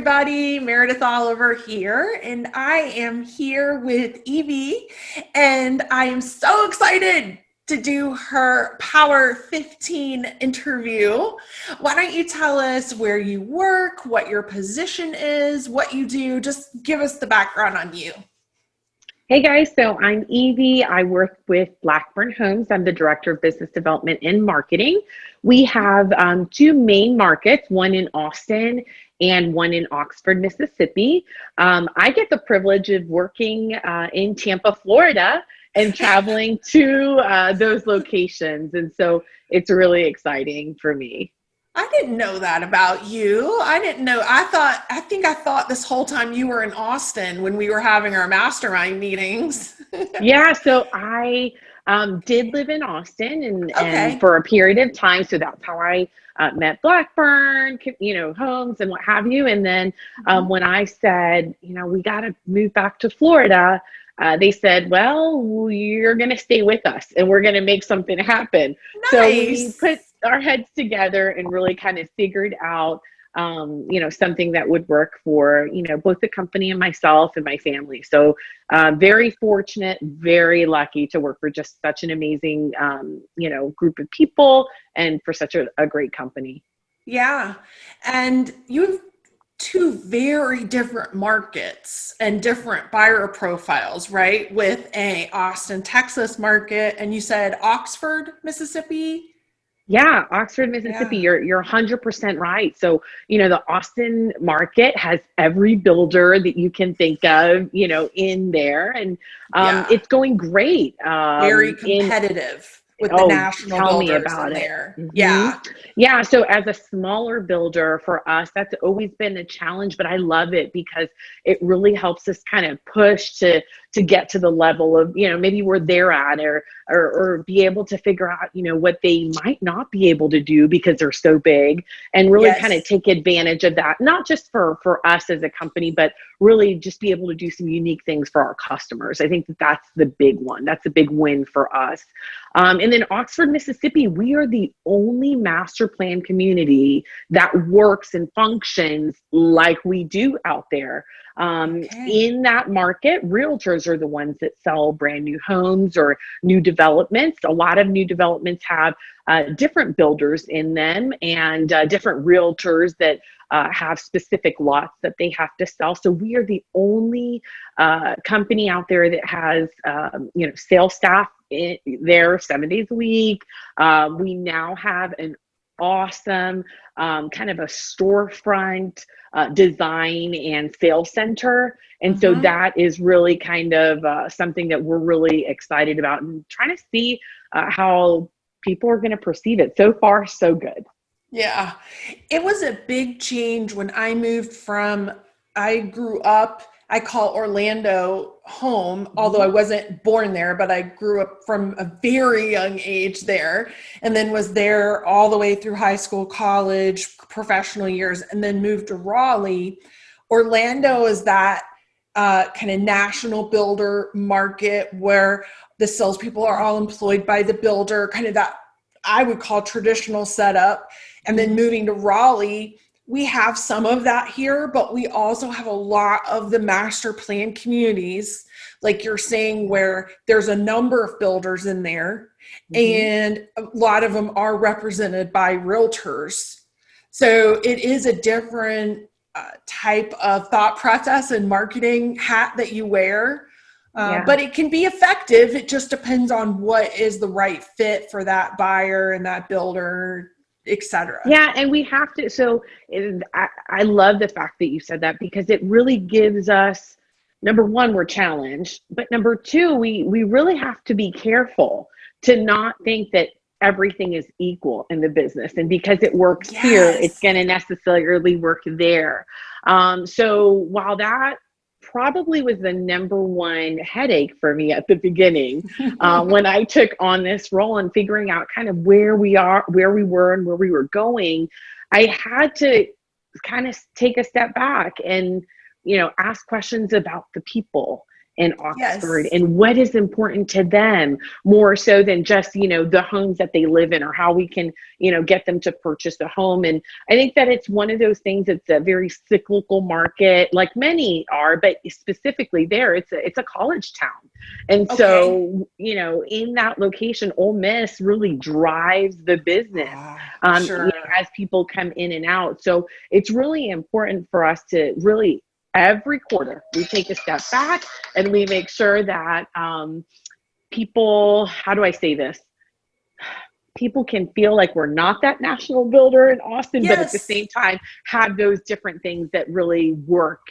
everybody. Meredith Oliver here, and I am here with Evie, and I am so excited to do her Power 15 interview. Why don't you tell us where you work, what your position is, what you do? Just give us the background on you. Hey guys, so I'm Evie. I work with Blackburn Homes. I'm the Director of Business Development and Marketing. We have two main markets, one in Austin and one in Oxford, Mississippi. I get the privilege of working in Tampa, Florida, and traveling to those locations. And so it's really exciting for me. I didn't know that about you. I didn't know. I thought this whole time you were in Austin when we were having our mastermind meetings. Yeah, so I did live in Austin and Okay. for a period of time. So that's how I met Blackburn, Homes and what have you. And then when I said, we got to move back to Florida, they said, well, you're going to stay with us and we're going to make something happen. So we Nice. put our heads together and really kind of figured out something that would work for, both the company and myself and my family. So very fortunate, very lucky to work for just such an amazing, group of people and for such a great company. Yeah. And you have two very different markets and different buyer profiles, right? With a Austin, Texas market, and you said Oxford, Mississippi. Yeah, Oxford, Mississippi, Yeah. you're 100% right. So, the Austin market has every builder that you can think of, in there, and Yeah. it's going great. Very In competitive with the Oh, national tell me builders in about it. there. Yeah. Yeah, so as a smaller builder for us, that's always been a challenge, but I love it because it really helps us kind of push to get to the level of, maybe where they're at or be able to figure out, what they might not be able to do because they're so big and really kind of Yes. take advantage of that, not just for us as a company, but really just be able to do some unique things for our customers. I think that's the big one. That's a big win for us. And then Oxford, Mississippi, we are the only master plan community that works and functions like we do out there. Okay. In that market, realtors are the ones that sell brand new homes or new developments. A lot of new developments have different builders in them and different realtors that have specific lots that they have to sell. So we are the only company out there that has, sales staff there 7 days a week. We now have an awesome kind of a storefront design and sales center. And so Mm-hmm. that is really kind of something that we're really excited about and trying to see how people are going to perceive it. So far, so good. Yeah. It was a big change when I moved from, I grew up, I call Orlando home, although I Mhm. wasn't born there, but I grew up from a very young age there and then was there all the way through high school, college, professional years, and then moved to Raleigh. Orlando is that kind of national builder market where the salespeople are all employed by the builder, kind of that I would call traditional setup. And then moving to Raleigh, we have some of that here, but we also have a lot of the master plan communities, like you're saying, where there's a number of builders in there, Mhm. and a lot of them are represented by realtors. So it is a different type of thought process and marketing hat that you wear. Yeah. But it can be effective. It just depends on what is the right fit for that buyer and that builder, etc. Yeah, and we have to. So I love the fact that you said that because it really gives us, number one, we're challenged, but number two, we really have to be careful to not think that everything is equal in the business. And because it works here, it's Yes. going to necessarily work there. So while that probably was the number one headache for me at the beginning, when I took on this role and figuring out kind of where we are, where we were, and where we were going, I had to kind of take a step back and, ask questions about the people in Oxford Yes. and what is important to them more so than just, the homes that they live in or how we can, get them to purchase a home. And I think that it's one of those things, it's a very cyclical market, like many are, but specifically there, it's a college town. And Okay. so, in that location, Ole Miss really drives the business Sure. as people come in and out. So it's really important for us to really every quarter we take a step back and we make sure that people, how do I say this? People can feel like we're not that national builder in Austin, but at the Yes. same time have those different things that really work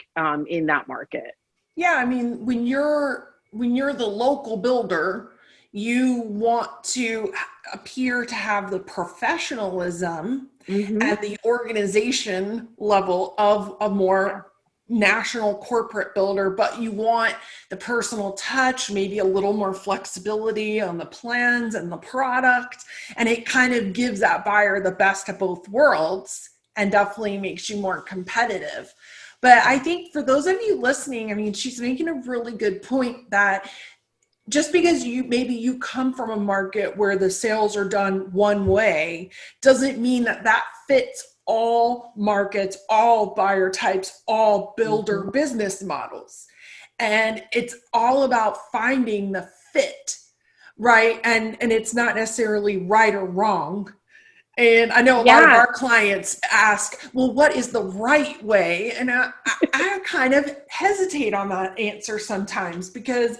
in that market. Yeah, I mean, when you're the local builder, you want to appear to have the professionalism Mm-hmm. and the organization level of a Yeah. more national corporate builder, but you want the personal touch, maybe a little more flexibility on the plans and the product, and it kind of gives that buyer the best of both worlds and definitely makes you more competitive. But I Yeah. think for those of you listening, I mean, she's making a really good point that just because you come from a market where the sales are done one way doesn't mean that that fits all markets, all buyer types, all builder Mm-hmm. business models. And it's all about finding the fit, right? And it's not necessarily right or wrong. And I know a lot of Yeah. our clients ask, well, what is the right way? And I kind of hesitate on that answer sometimes because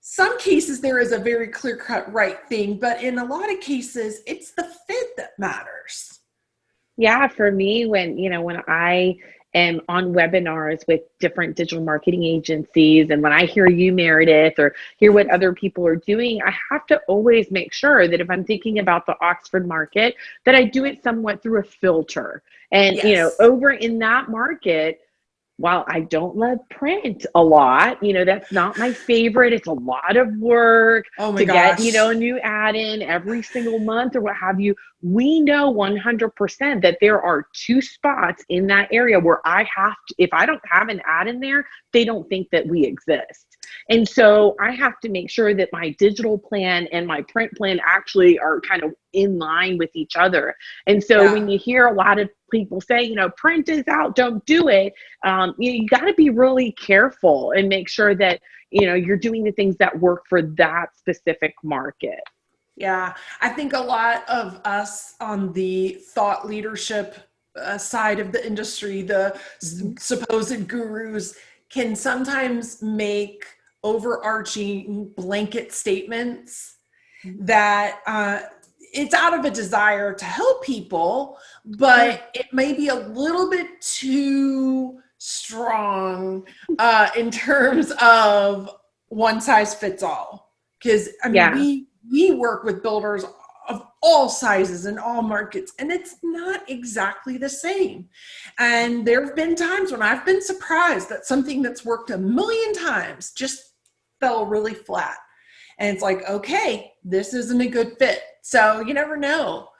some cases there is a very clear cut right thing, but in a lot of cases, it's the fit that matters. Yeah, for me, when I am on webinars with different digital marketing agencies, and when I hear you, Meredith, or hear what other people are doing, I have to always make sure that if I'm thinking about the Oxford market, that I do it somewhat through a filter. And, Yes. over in that market, while I don't love print a lot, that's not my favorite. It's a lot of work Oh my to get, gosh. a new ad in every single month or what have you. We know 100% that there are two spots in that area where I have to, if I don't have an ad in there, they don't think that we exist. And so I have to make sure that my digital plan and my print plan actually are kind of in line with each other. And so Yeah. when you hear a lot of people say, print is out, don't do it, you got to be really careful and make sure that you're doing the things that work for that specific market. Yeah. I think a lot of us on the thought leadership side of the industry, the Mhm. supposed gurus, can sometimes make overarching blanket statements that it's out of a desire to help people, Sure. but it may be a little bit too strong in terms of one size fits all. Because I mean, Yeah. we work with builders of all sizes and all markets, and it's not exactly the same. And there have been times when I've been surprised that something that's worked a million times just fell really flat. And it's like, okay, this isn't a good fit. So you never know.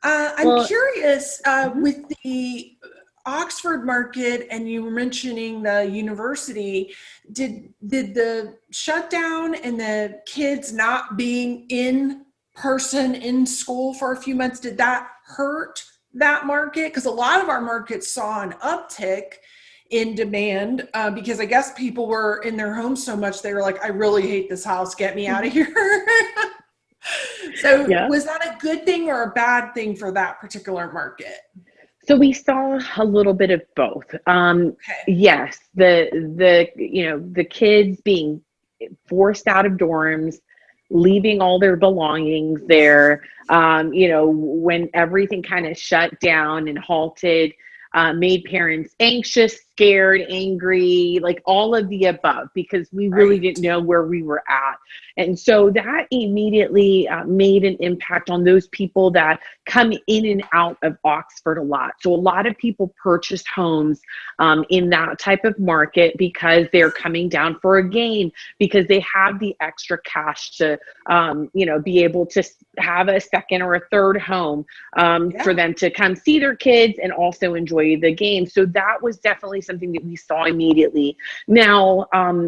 I'm Well, curious mhm. with the Oxford market, and you were mentioning the university. Did the shutdown and the kids not being in person in school for a few months, did that hurt that market? Because a lot of our markets saw an uptick in demand because I guess people were in their homes so much they were like, I really hate this house, get me out of here. So Yeah. was that a good thing or a bad thing for that particular market? So we saw a little bit of both. Okay. Yes, the kids being forced out of dorms, leaving all their belongings there. When everything kind of shut down and halted, made parents anxious, scared, angry, like all of the above, because we really Right. didn't know where we were at. And so that immediately made an impact on those people that come in and out of Oxford a lot. So a lot of people purchase homes in that type of market because they're coming down for a game, because they have the extra cash to, be able to have a second or a third home for Yeah. them to come see their kids and also enjoy the game. So that was definitely something that we saw immediately. Now,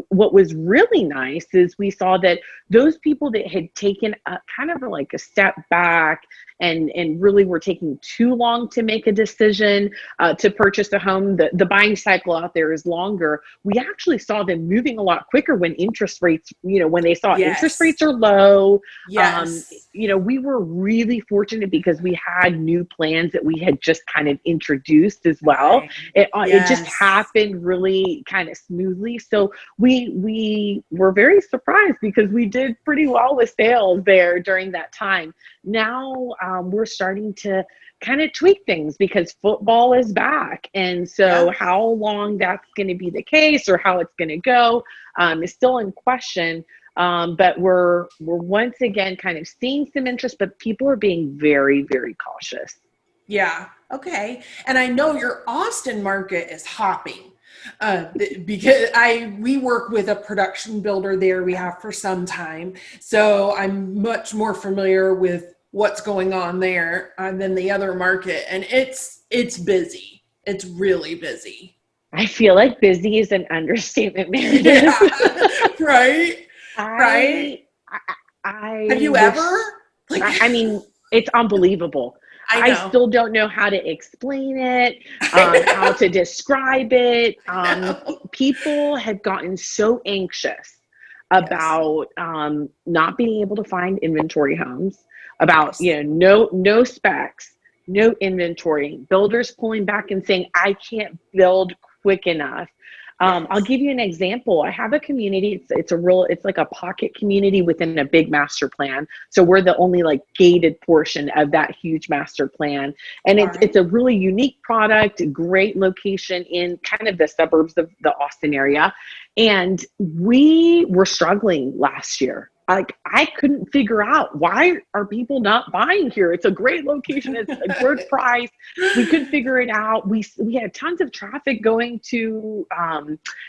what was really nice is we saw that those people that had taken a kind of like a step back and really were taking too long to make a decision to purchase a home, the buying cycle out there is longer. We actually saw them moving a lot quicker when interest rates, when they saw interest rates are low. Yes. We were really fortunate because we had new plans that we had just kind of introduced as well. It just happened really kind of smoothly. So we were very surprised because we did pretty well with sales there during that time. Now we're starting to kind of tweak things because football is back. And so how long that's going to be the case or how it's going to go is still in question. But we're once again kind of seeing some interest, but people are being very, very cautious. Yeah. Okay. And I know your Austin market is hopping because we work with a production builder there. We have for some time. So I'm much more familiar with what's going on there than the other market. And it's busy. It's really busy. I feel like busy is an understatement, Meredith. Yeah. Right. Right. Have you ever? I mean, it's unbelievable. I know. I still don't know how to explain it, how to describe it. People have gotten so anxious about not being able to find inventory homes, about no specs, no inventory, builders pulling back and saying, I can't build quick enough. I'll give you an example. I have a community. It's like a pocket community within a big master plan. So we're the only like gated portion of that huge master plan. And it's a really unique product, great location in kind of the suburbs of the Austin area. And we were struggling last year. Like I couldn't figure out, why are people not buying here? It's a great location. It's a good price. We couldn't figure it out. We had tons of traffic going to,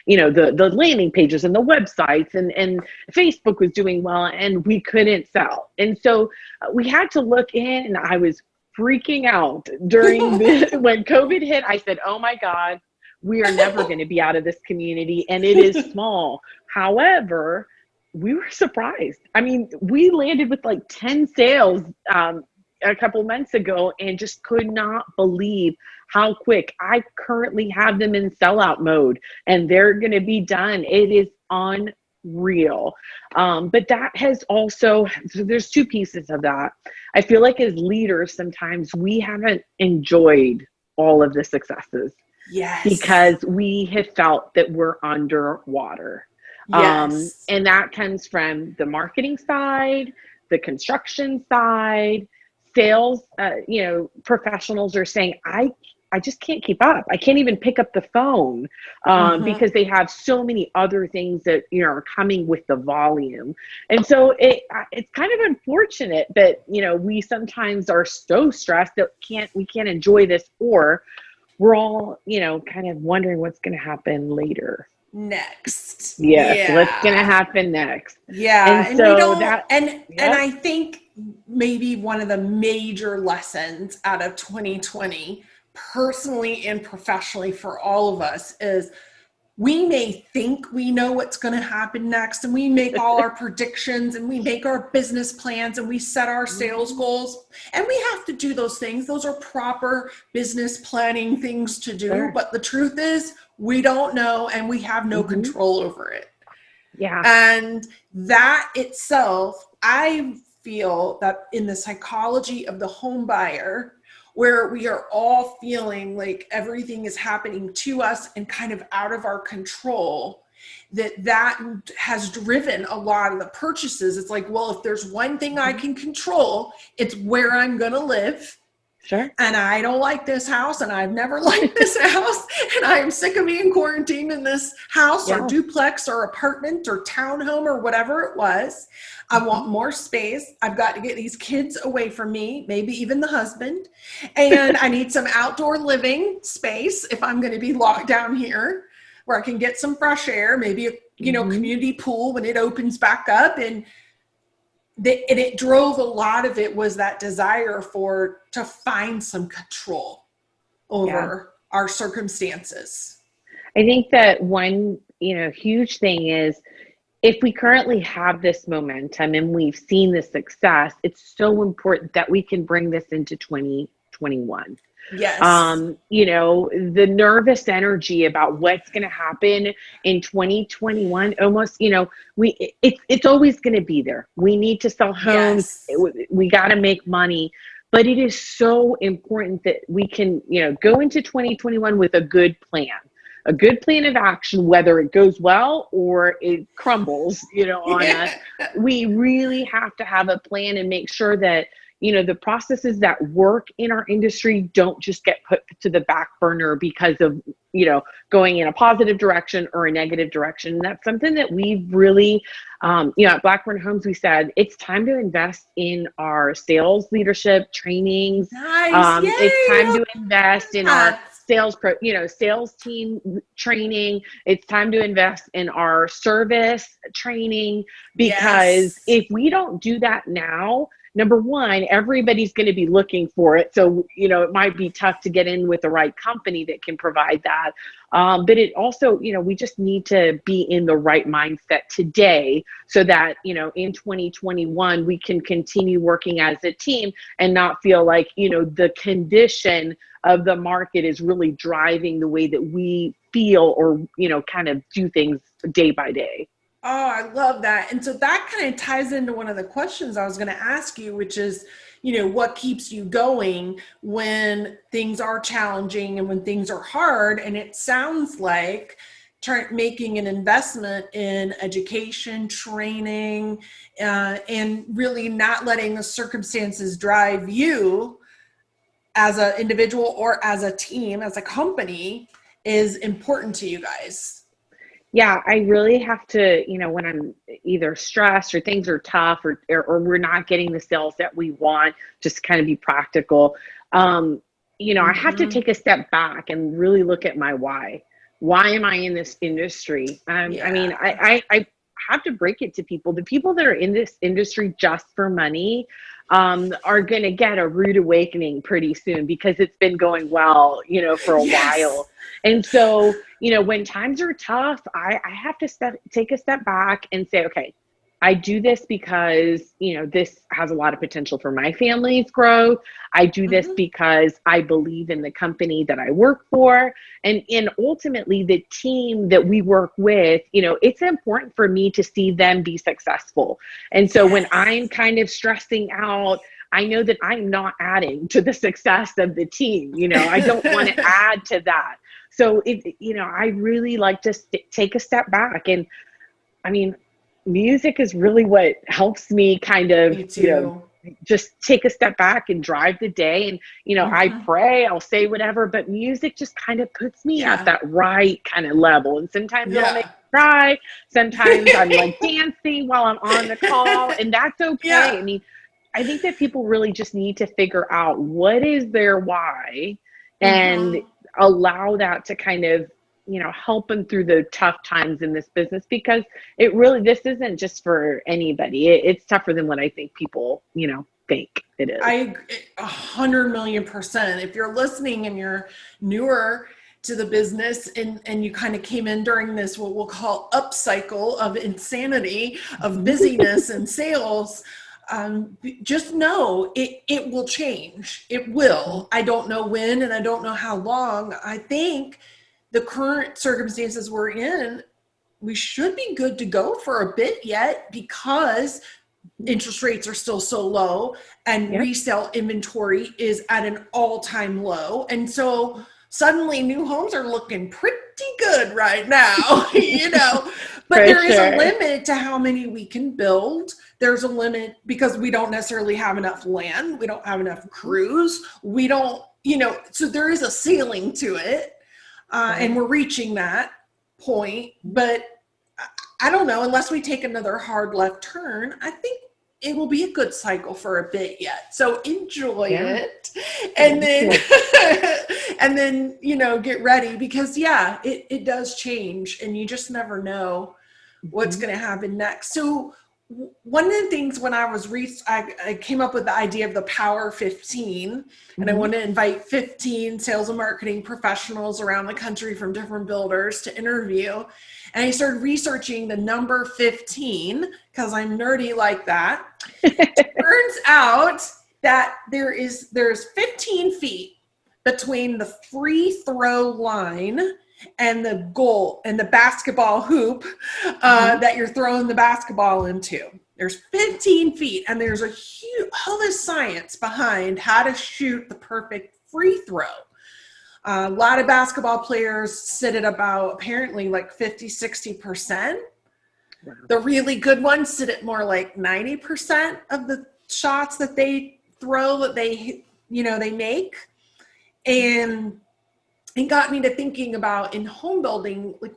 the landing pages and the websites, and Facebook was doing well, and we couldn't sell. And so we had to look in, and I was freaking out during when COVID hit. I said, oh my God, we are never going to be out of this community, and it is small. However, we were surprised. I mean, we landed with like 10 sales a couple months ago and just could not believe how quick. I currently have them in sellout mode and they're going to be done. It is unreal. But that has also, so there's two pieces of that. I feel like as leaders, sometimes we haven't enjoyed all of the successes. Yes. Because we have felt that we're underwater. Yes. And that comes from the marketing side, the construction side, sales, professionals are saying, I just can't keep up. I can't even pick up the phone because they have so many other things that, are coming with the volume. And so it's kind of unfortunate that, we sometimes are so stressed that we can't enjoy this, or we're all, kind of wondering what's going to happen later. Next. Yes, what's gonna happen next? Yeah, and so and I think maybe one of the major lessons out of 2020, personally and professionally for all of us, is we may think we know what's going to happen next, and we make all our predictions, and we make our business plans, and we set our sales goals, and we have to do those things. Those are proper business planning things to do. Sure. But the truth is, we don't know, and we have no control over it. Yeah. And that itself, I feel that in the psychology of the home buyer, where we are all feeling like everything is happening to us and kind of out of our control, that has driven a lot of the purchases. It's like, well, if there's one thing I can control, it's where I'm going to live. Sure. And I don't like this house, and I've never liked this house, and I am sick of being quarantined in this house or duplex or apartment or townhome or whatever it was. I want more space. I've got to get these kids away from me, maybe even the husband. And I need some outdoor living space if I'm going to be locked down here, where I can get some fresh air, maybe a community pool when it opens back up. And it drove, a lot of it was that desire to find some control over our circumstances. I think that one, huge thing is if we currently have this momentum and we've seen the success, it's so important that we can bring this into 2021. Yes. The nervous energy about what's going to happen in 2021, almost, it's always going to be there. We need to sell homes. Yes. We got to make money, but it is so important that we can, go into 2021 with a good plan of action, whether it goes well or it crumbles, on us. We really have to have a plan and make sure that, the processes that work in our industry don't just get put to the back burner because of, going in a positive direction or a negative direction. And that's something that we've really, at Blackburn Homes, we said it's time to invest in our sales leadership trainings. Nice. Yay. It's time to invest in our sales team training. It's time to invest in our service training, because if we don't do that now, number one, everybody's going to be looking for it. So, it might be tough to get in with the right company that can provide that. But it also, we just need to be in the right mindset today so that, in 2021, we can continue working as a team and not feel like, the condition of the market is really driving the way that we feel or, kind of do things day by day. Oh, I love that. And so that kind of ties into one of the questions I was going to ask you, which is, what keeps you going when things are challenging and when things are hard? And it sounds like making an investment in education, training, and really not letting the circumstances drive you as an individual or as a team, as a company, is important to you guys. Yeah, I really have to, when I'm either stressed or things are tough or we're not getting the sales that we want, just kind of be practical. I have to take a step back and really look at my why. Why am I in this industry? I mean, I have to break it to people. The people that are in this industry just for money are going to get a rude awakening pretty soon, because it's been going well, for a while. And so, when times are tough, I have to take a step back and say, okay, I do this because, this has a lot of potential for my family's growth. I do this because I believe in the company that I work for. And ultimately the team that we work with, it's important for me to see them be successful. And so when I'm kind of stressing out, I know that I'm not adding to the success of the team. I don't want to add to that. So I really like to take a step back. And I mean, music is really what helps me kind of, just take a step back and drive the day. And, I pray, I'll say whatever, but music just kind of puts me at that right kind of level. And sometimes it'll make me cry. Sometimes I'm like dancing while I'm on the call, and that's okay. I mean, I think that people really just need to figure out what is their why and allow that to kind of, help them through the tough times in this business, because this isn't just for anybody. It's tougher than what I think people, think it is. I agree 100,000,000%. If you're listening and you're newer to the business and you kind of came in during this, what we'll call upcycle of insanity, of busyness and sales, just know it will change. It will. I don't know when, and I don't know how long. I think the current circumstances we're in, we should be good to go for a bit yet, because interest rates are still so low and resale inventory is at an all-time low. And so suddenly new homes are looking pretty good right now, but there is a limit to how many we can build. There's a limit because we don't necessarily have enough land. We don't have enough crews. We don't, so there is a ceiling to it. And we're reaching that point, but I don't know, unless we take another hard left turn, I think it will be a good cycle for a bit yet. So enjoy it. And then, and then, get ready, because it does change and you just never know what's going to happen next. So one of the things when I was I came up with the idea of the Power 15, and I Mhm. want to invite 15 sales and marketing professionals around the country from different builders to interview. And I started researching the number 15 because I'm nerdy like that. Turns out that there's 15 feet between the free throw line and the goal and the basketball hoop that you're throwing the basketball into. There's 15 feet, and there's a huge, all this science behind how to shoot the perfect free throw. A lot of basketball players sit at about apparently like 50-60%. Wow. The really good ones sit at more like 90% of the shots that they throw that they make. And it got me to thinking about in home building, like,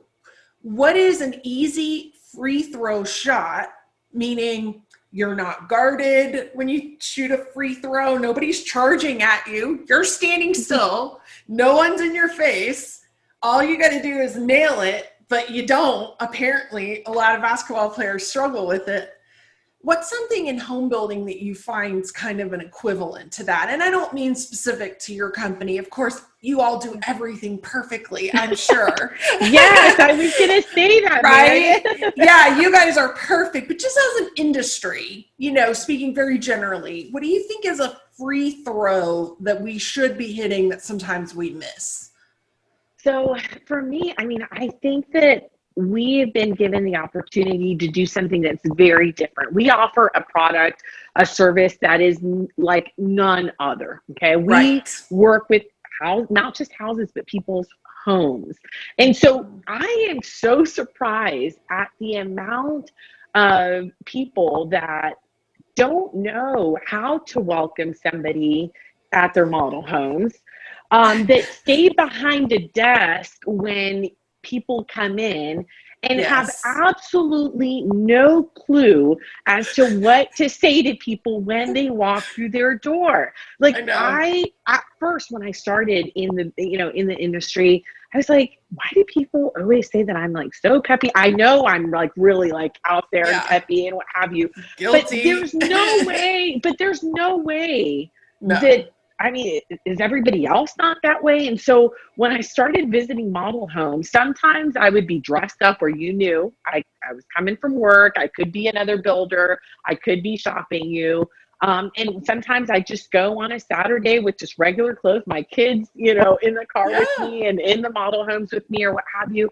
what is an easy free throw shot, meaning you're not guarded when you shoot a free throw, nobody's charging at you, you're standing still, no one's in your face, all you got to do is nail it, but you don't. Apparently a lot of basketball players struggle with it. What's something in home building that you find is kind of an equivalent to that? And I don't mean specific to your company. Of course, you all do everything perfectly, I'm sure. Yes, I was going to say that, Right? Mary. Yeah, you guys are perfect. But just as an industry, speaking very generally, what do you think is a free throw that we should be hitting that sometimes we miss? So for me, I mean, I think that we have been given the opportunity to do something that's very different. We offer a product, a service that is like none other. Okay. We Right. work with not just houses, but people's homes. And so I am so surprised at the amount of people that don't know how to welcome somebody at their model homes, that stay behind a desk when people come in and have Yes. absolutely no clue as to what to say to people when they walk through their door. Like I know. I at first when I started in the industry, I was like, why do people always say that I'm like so peppy? I know I'm like really like out there and Yeah. peppy and what have you. But Guilty. there's no way No. that, I mean, is everybody else not that way? And so when I started visiting model homes, sometimes I would be dressed up where I was coming from work. I could be another builder. I could be shopping you. And sometimes I just go on a Saturday with just regular clothes, my kids, in the car with Yeah. me and in the model homes with me or what have you.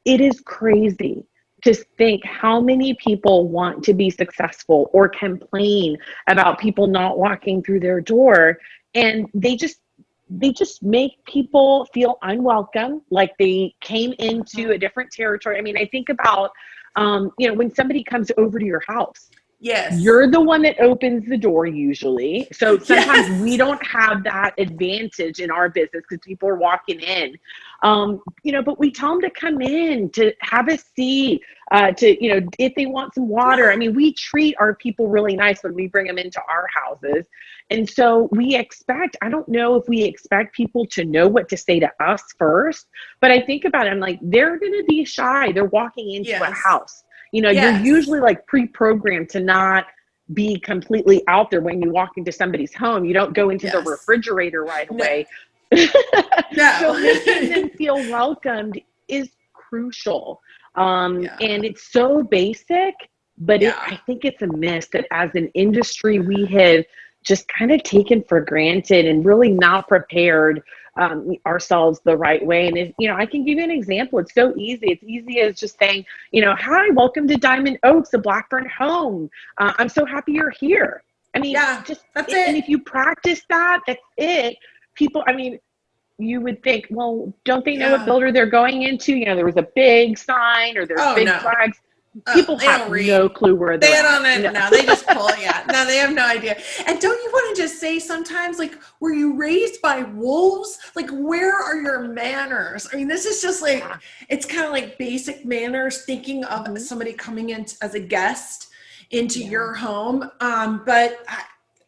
It is crazy to think how many people want to be successful or complain about people not walking through their door, and they just make people feel unwelcome, like they came into a different territory. I mean, I think about when somebody comes over to your house, Yes. you're the one that opens the door usually. So sometimes we Yes. don't have that advantage in our business because people are walking in. But we tell them to come in, to have a seat, if they want some water. I mean, we treat our people really nice when we bring them into our houses. And so I don't know if we expect people to know what to say to us first, but I think about it, I'm like, they're going to be shy. They're walking into a Yes. house. You're Yes. usually like pre-programmed to not be completely out there when you walk into somebody's home. You don't go into the Yes. refrigerator right No. away. So No. making them feel welcomed is crucial. Yeah. And it's so basic, but Yeah. I think it's a miss that as an industry, we have just kind of taken for granted and really not prepared ourselves the right way. And I can give you an example. It's so easy. It's easy as just saying, hi, welcome to Diamond Oaks, a Blackburn home. I'm so happy you're here. I mean, Yeah. That's and it. if you practice that, that's it. People, I mean, you would think, well, don't they know what Yeah. builder they're going into? There was a big sign or there's Oh big no. flags. Oh, People they have don't no read. clue where They they're at. don't know. They just pull it. Yeah. No, they have no idea. And don't you want to just say sometimes, like, were you raised by wolves? Like, where are your manners? I mean, this is just like, Yeah. it's kind of like basic manners, thinking of Mhm. somebody coming in as a guest into Yeah. your home. But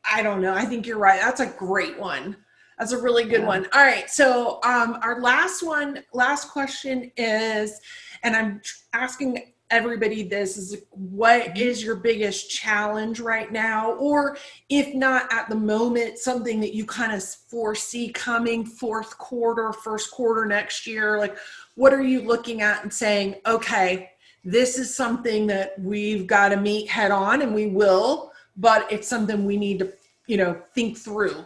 I don't know. I think you're right. That's a great one. That's a really good Yeah. one. All right. So our last question is, and I'm asking everybody this is what is your biggest challenge right now, or if not at the moment, something that you kind of foresee coming fourth quarter, first quarter next year. Like, what are you looking at and saying, okay, this is something that we've got to meet head on, and we will, but it's something we need to, think through.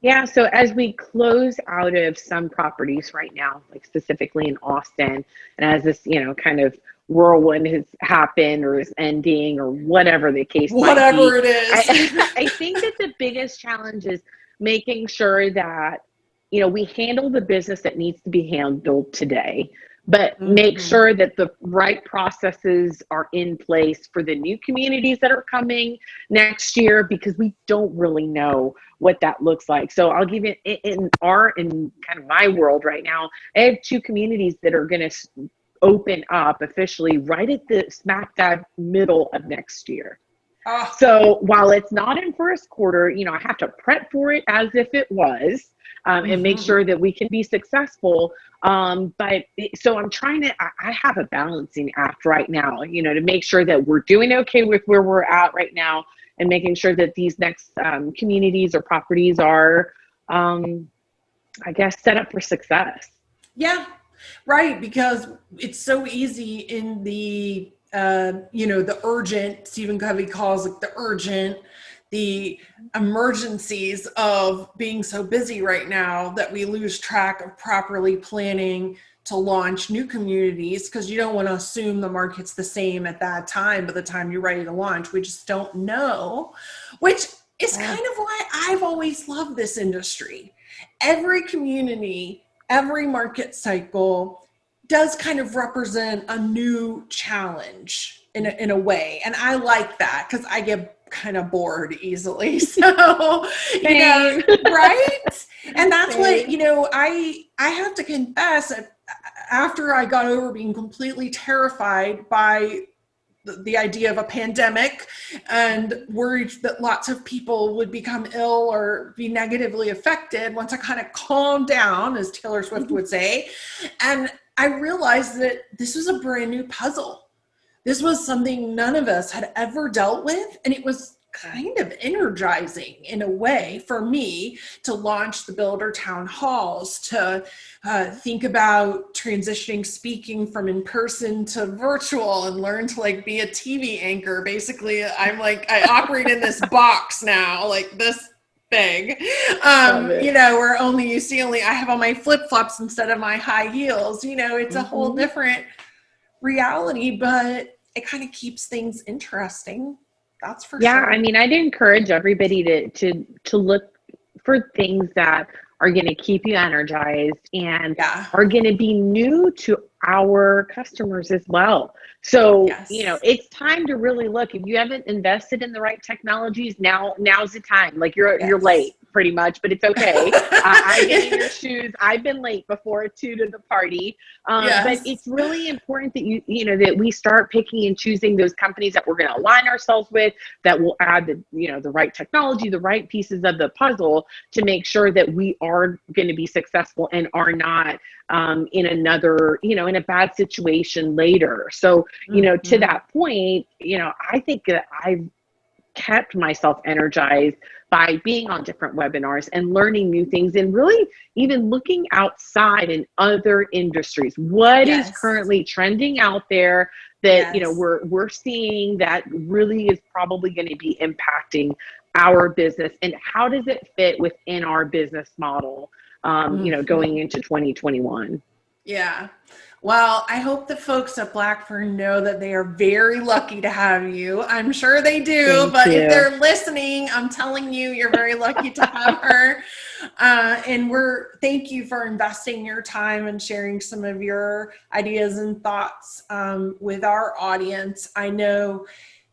Yeah, so as we close out of some properties right now, like specifically in Austin, and as this, kind of whirlwind has happened or is ending or whatever the case might be, Whatever it is. I think that the biggest challenge is making sure that, we handle the business that needs to be handled today, but make sure that the right processes are in place for the new communities that are coming next year, because we don't really know what that looks like. So I'll give you in kind of my world right now, I have 2 communities that are going to open up officially right at the smack dab middle of next year. So while it's not in first quarter, I have to prep for it as if it was, and make sure that we can be successful. So I'm trying to, I have a balancing act right now, to make sure that we're doing okay with where we're at right now, and making sure that these next communities or properties are, I guess, set up for success. Yeah, right. Because it's so easy in the, the urgent, Stephen Covey calls it the urgent, the emergencies of being so busy right now that we lose track of properly planning to launch new communities, because you don't want to assume the market's the same at that time. By the time you're ready to launch, we just don't know, which is kind of why I've always loved this industry. Every community, every market cycle does kind of represent a new challenge in a way. And I like that because I get kind of bored easily. So, right? And that's what, I have to confess, after I got over being completely terrified by the idea of a pandemic and worried that lots of people would become ill or be negatively affected, once I kind of calmed down, as Taylor Swift would say, and I realized that this was a brand new puzzle. This was something none of us had ever dealt with, and it was kind of energizing in a way for me to launch the Builder Town Halls, to think about transitioning speaking from in person to virtual, and learn to be a TV anchor. Basically, I operate in this box now, like this big, where I have on my flip-flops instead of my high heels. It's a whole different reality, but it kind of keeps things interesting. That's for sure. Yeah, I mean, I'd encourage everybody to look for things that are going to keep you energized and are going to be new to our customers as well. So, it's time to really look. If you haven't invested in the right technologies, now's the time. You're late pretty much, but it's okay. I get in your shoes. I've been late before too to the party. But it's really important that that we start picking and choosing those companies that we're going to align ourselves with, that will add the right technology, the right pieces of the puzzle to make sure that we are going to be successful and are not in another, in a bad situation later. So, to that point, I think that I've kept myself energized by being on different webinars and learning new things, and really even looking outside in other industries. What is currently trending out there that, we're seeing that really is probably going to be impacting our business, and how does it fit within our business model, going into 2021? Yeah. Well, I hope the folks at Blackburn know that they are very lucky to have you. I'm sure they do, but if they're listening, I'm telling you, you're very lucky to have her. And thank you for investing your time and sharing some of your ideas and thoughts with our audience. I know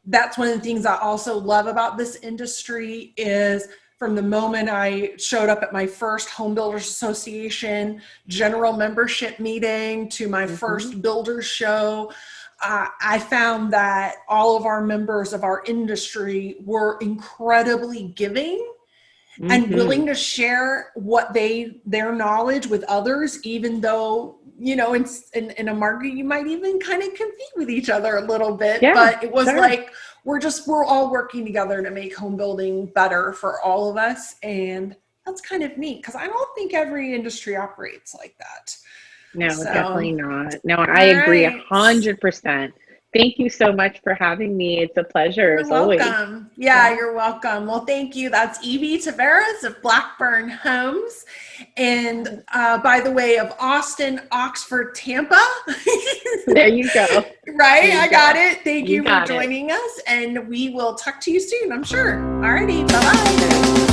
that's one of the things I also love about this industry is, from the moment I showed up at my first Home Builders Association general membership meeting to my first builders show, I found that all of our members of our industry were incredibly giving and Mm-hmm. willing to share what their knowledge with others, even though, you know, in a market, you might even kind of compete with each other a little bit, Yeah, but it was sure. like, we're all working together to make home building better for all of us. And that's kind of neat, because I don't think every industry operates like that. No, definitely So, not. No, I all agree right. 100%. Thank you so much for having me. It's a pleasure You're as always. welcome. Yeah, Yeah. you're welcome. Well, thank you. That's Evie Tavarez of Blackburn Homes. And by the way, of Austin, Oxford, Tampa. There you go. There Right? you I got go. it. Thank You you for got it. joining us. And we will talk to you soon, I'm sure. All righty. Bye Sounds bye. good.